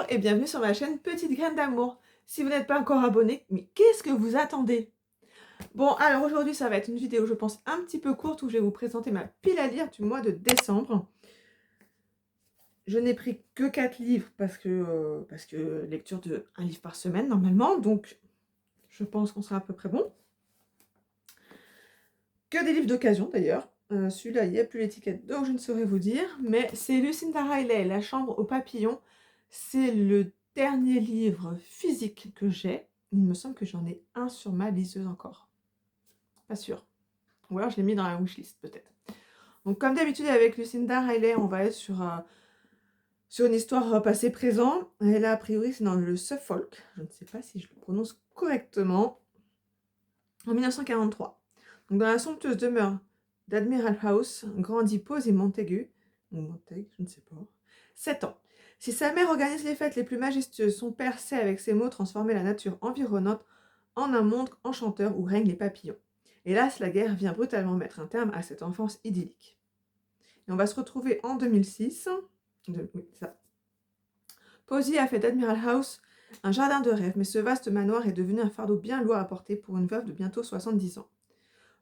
et bienvenue sur ma chaîne Petite Graine d'Amour. Si vous n'êtes pas encore abonné, mais qu'est-ce que vous attendez? Bon, alors aujourd'hui, ça va être une vidéo, je pense, un petit peu courte où je vais vous présenter ma pile à lire du mois de décembre. Je n'ai pris que 4 livres parce que lecture de un livre par semaine normalement, donc je pense qu'on sera à peu près bon. Que des livres d'occasion d'ailleurs. Celui-là, il n'y a plus l'étiquette, donc je ne saurais vous dire. Mais c'est Lucinda Riley, La chambre aux papillons. C'est le dernier livre physique que j'ai. Il me semble que j'en ai un sur ma liseuse encore. Pas sûr. Ou alors je l'ai mis dans la wishlist peut-être. Donc comme d'habitude avec Lucinda Riley, on va être sur une histoire passé-présent. Et là, a priori, c'est dans le Suffolk. Je ne sais pas si je le prononce correctement. En 1943. Donc dans la somptueuse demeure d'Admiral House, grandit Posey Montagu, ou Montague, je ne sais pas, 7 ans. Si sa mère organise les fêtes les plus majestueuses, son père sait avec ses mots transformer la nature environnante en un monde enchanteur où règnent les papillons. Hélas, la guerre vient brutalement mettre un terme à cette enfance idyllique. Et on va se retrouver en 2006. Oui, ça. Posey a fait d'Admiral House un jardin de rêve, mais ce vaste manoir est devenu un fardeau bien lourd à porter pour une veuve de bientôt 70 ans.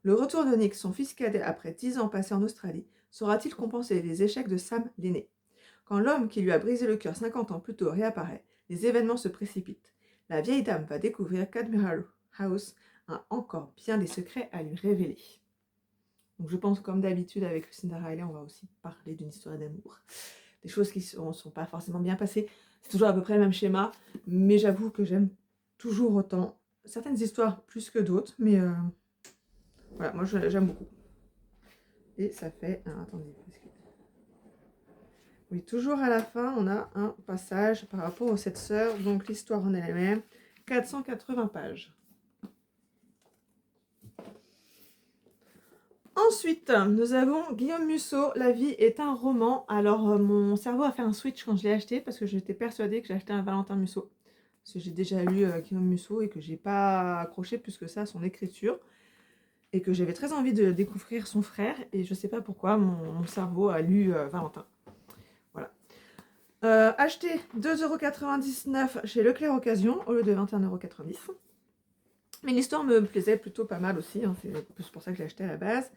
Le retour de Nick, son fils cadet après 10 ans passés en Australie, saura-t-il compenser les échecs de Sam l'aîné? Quand l'homme qui lui a brisé le cœur 50 ans plus tôt réapparaît, les événements se précipitent. La vieille dame va découvrir qu'Admiral House a encore bien des secrets à lui révéler. Donc je pense comme d'habitude avec Lucinda Riley, on va aussi parler d'une histoire d'amour. Des choses qui ne sont pas forcément bien passées. C'est toujours à peu près le même schéma, mais j'avoue que j'aime toujours autant. Certaines histoires plus que d'autres, mais voilà, moi j'aime beaucoup. Et ça fait... Alors, attendez. Oui, toujours à la fin, on a un passage par rapport aux 7 sœurs. Donc l'histoire en elle-même, 480 pages. Ensuite, nous avons Guillaume Musso, La vie est un roman. Alors, mon cerveau a fait un switch quand je l'ai acheté parce que j'étais persuadée que j'achetais un Valentin Musso. Parce que j'ai déjà lu Guillaume Musso et que j'ai pas accroché plus que ça à son écriture. Et que j'avais très envie de découvrir son frère. Et je sais pas pourquoi, mon cerveau a lu Valentin. Voilà. Acheté 2,99 € chez Leclerc Occasion au lieu de 21,90 €. Mais l'histoire me plaisait plutôt pas mal aussi, hein, c'est plus pour ça que j'ai acheté à la base.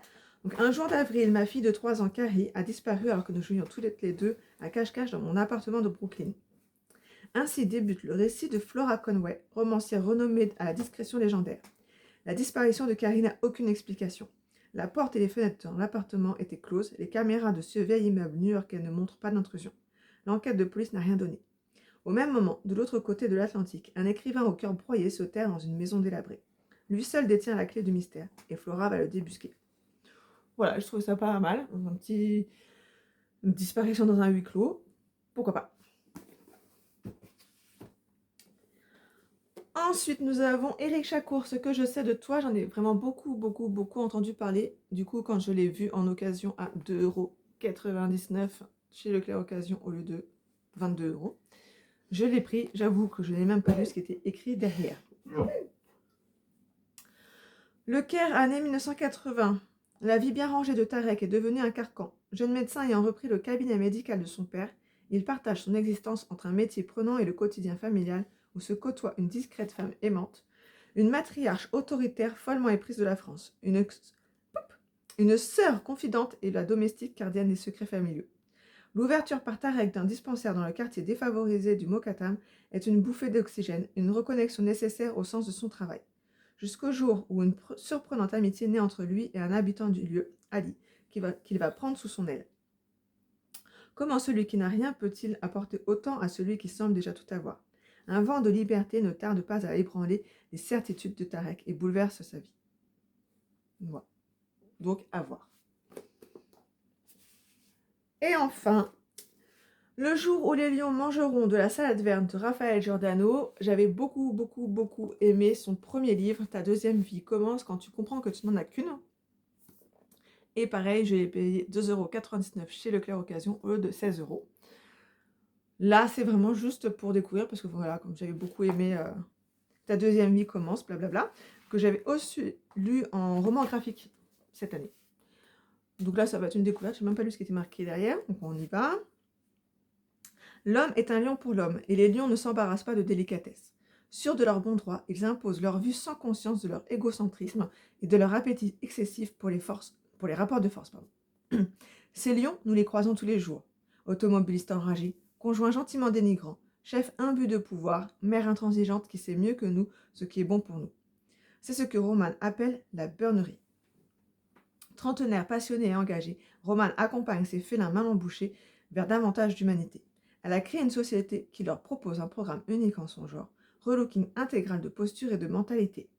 Donc, un jour d'avril, ma fille de 3 ans, Carrie, a disparu alors que nous jouions tous les deux à cache-cache dans mon appartement de Brooklyn. Ainsi débute le récit de Flora Conway, romancière renommée à la discrétion légendaire. La disparition de Carrie n'a aucune explication. La porte et les fenêtres dans l'appartement étaient closes, les caméras de ce vieil immeuble new-yorkais ne montrent pas d'intrusion. L'enquête de police n'a rien donné. Au même moment, de l'autre côté de l'Atlantique, un écrivain au cœur broyé se terre dans une maison délabrée. Lui seul détient la clé du mystère, et Flora va le débusquer. Voilà, je trouve ça pas mal. Une disparition dans un huis clos. Pourquoi pas. Ensuite, nous avons Éric Chacour, Ce que je sais de toi. J'en ai vraiment beaucoup entendu parler. Du coup, quand je l'ai vu en occasion à 2,99 € chez Leclerc Occasion au lieu de 22 €, je l'ai pris. J'avoue que je n'ai même pas vu ce qui était écrit derrière. Le Caire, année 1980. La vie bien rangée de Tarek est devenue un carcan. Jeune médecin ayant repris le cabinet médical de son père, il partage son existence entre un métier prenant et le quotidien familial où se côtoie une discrète femme aimante, une matriarche autoritaire follement éprise de la France, une sœur confidente et la domestique gardienne des secrets familiaux. L'ouverture par Tarek d'un dispensaire dans le quartier défavorisé du Mokatam est une bouffée d'oxygène, une reconnexion nécessaire au sens de son travail. Jusqu'au jour où une surprenante amitié naît entre lui et un habitant du lieu, Ali, qu'il va prendre sous son aile. Comment celui qui n'a rien peut-il apporter autant à celui qui semble déjà tout avoir? Un vent de liberté ne tarde pas à ébranler les certitudes de Tarek et bouleverse sa vie. Voilà. Donc, à voir. Et enfin, Le jour où les lions mangeront de la salade verte de Raphaël Giordano. J'avais beaucoup aimé son premier livre. Ta deuxième vie commence quand tu comprends que tu n'en as qu'une. Et pareil, je l'ai payé 2,99 € chez Leclerc Occasion au lieu de 16 €. Là, c'est vraiment juste pour découvrir, parce que voilà, comme j'avais beaucoup aimé Ta deuxième vie commence, blablabla, que j'avais aussi lu en roman graphique cette année. Donc là, ça va être une découverte. Je n'ai même pas lu ce qui était marqué derrière, donc on y va. L'homme est un lion pour l'homme, et les lions ne s'embarrassent pas de délicatesse. Sûrs de leur bon droit, ils imposent leur vue sans conscience de leur égocentrisme et de leur appétit excessif pour les rapports de force. Ces lions, nous les croisons tous les jours. Automobilistes enragés, conjoints gentiment dénigrants, chef imbu de pouvoir, mère intransigeante qui sait mieux que nous ce qui est bon pour nous. C'est ce que Roman appelle la burnerie. Trentenaire passionné et engagé, Roman accompagne ses félins mal embouchés vers davantage d'humanité. Elle a créé une société qui leur propose un programme unique en son genre, relooking intégral de posture et de mentalité.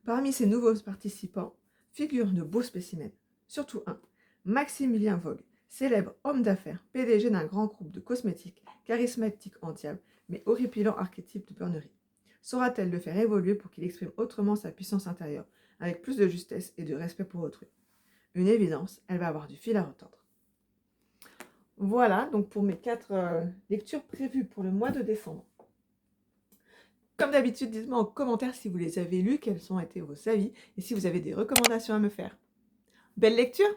Parmi ces nouveaux participants figurent de beaux spécimens, surtout un, Maximilien Vogue, célèbre homme d'affaires, PDG d'un grand groupe de cosmétiques, charismatique en diable, mais horripilant archétype de burnerie. Saura-t-elle le faire évoluer pour qu'il exprime autrement sa puissance intérieure, avec plus de justesse et de respect pour autrui? Une évidence, elle va avoir du fil à retordre. Voilà donc pour mes 4 lectures prévues pour le mois de décembre. Comme d'habitude, dites-moi en commentaire si vous les avez lues, quels ont été vos avis et si vous avez des recommandations à me faire. Belle lecture!